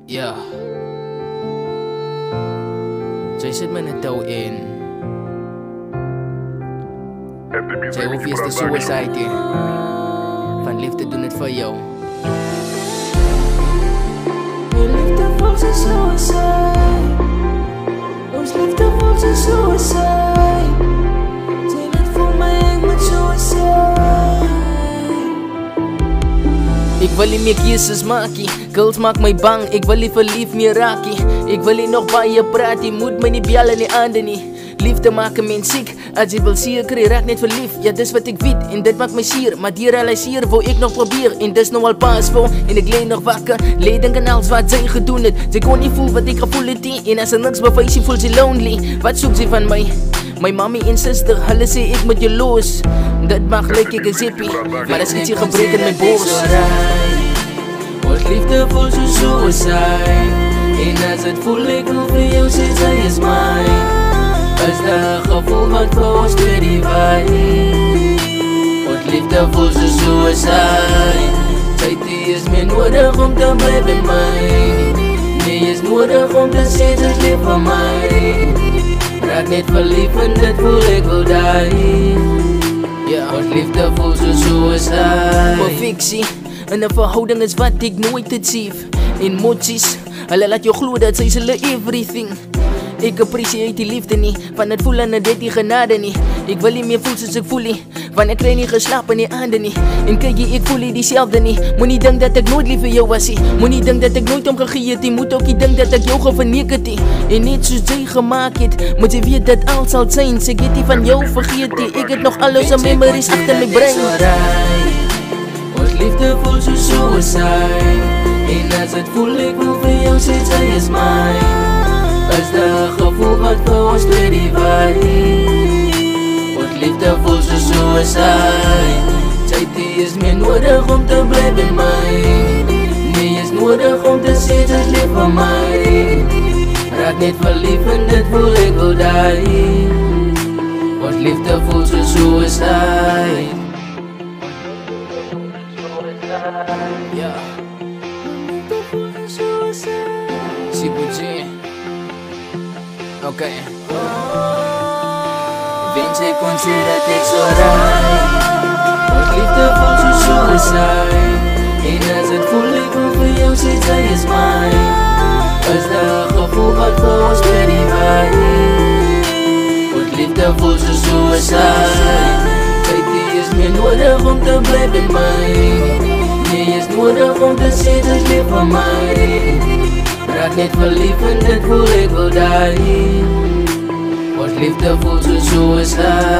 Yeah. Sy sit my net toe in. Sy hoef eers te suicide van liefde doen het vir jou. Mijn liefde voelt zijn suicide. Ons liefde voelt zijn suicide. Zij net voor mij, ik moet suicide. Ik wil nie meer keuses maakie. Girls maak my bang, ek wil nie verlief meer raakie. Ek wil nie nog baie praat, jy moet my nie bel in die aande nie. Liefde maak 'n mens siek, as jy wil seker, jy raak net verlief. Ja, dis wat ek weet, en dit maak my sier. Maar die realiseer, wou ek nog probeer. En dis nou al pas vol, en ek lê nog wakker. Lê dink aan alles wat sy gedoen het. Sy kon nie voel wat ek gevoel het nie. En as sy niks bewys, sy voel sy lonely. Wat soek sy van my? My mommy en sister, hulle sê ek moet jou los. Dit mag lyk ek is hippie, maar as ietsie gebreek in my bors. Ons liefde voelt so suicide. En as het voel ek wil vir jou sê sy is mine. Is daar gevoel wat vir ons twee die vibe. Ons liefde voelt so suicide. Tyd is meer nodig om te bly by my. Nee, is nodig om te sê sy is lief vir my. Raak net verlief en dit voel ek wil die. Ja, Ons liefde voelt so suicide. perfectie in 'n verhouding is wat ek nooit achieve. Emoties, hulle laat jou glo dat sy is hulle everything. Ek appreciate die liefde nie, van het voel en dit die genade nie. Ek wil nie meer voel soos ek voel nie, want ek kry nie geslaap in die aande nie. En kyk jy, ek voel nie dieselfde nie. Moenie dink dat ek nooit lief vir jou was nie. Moenie dink dat ek nooit om gegee het nie. Moet ook nie dink dat ek jou geverneek het nie. En net soos jy gemaak het, moet jy weet dat al sal zijn. Ek het nie van jou vergeet nie. Ek het nog al ons memories agter my brein. Ons liefde voelt so suicide. En as het voel ek wil vir jou sê sy is mine. Is daar gevoel wat vir ons twee die vibe. Ons liefde voelt so suicide. Tyd is meer nodig om te bly by my. Nee, is nodig om te sê sy is lief vir my. Raak net verlief en dit voel ek wil die. Ons liefde voelt so suicide. Ja, CBG. Ok. Wens ek kon sê dat ek so raai. Ons liefde voelt so suicide. En as het voel ek wil vir jou sê sy is mine. Is daar gevoel wat vir ons twee die vibe. Ons liefde voelt so suicide. Tyd is meer nodig om te bly by my. Nee, is nodig om te sê sy is lief vir my. Raak net verlief en dit voel ek wil die. Ons liefde voelt so suicide.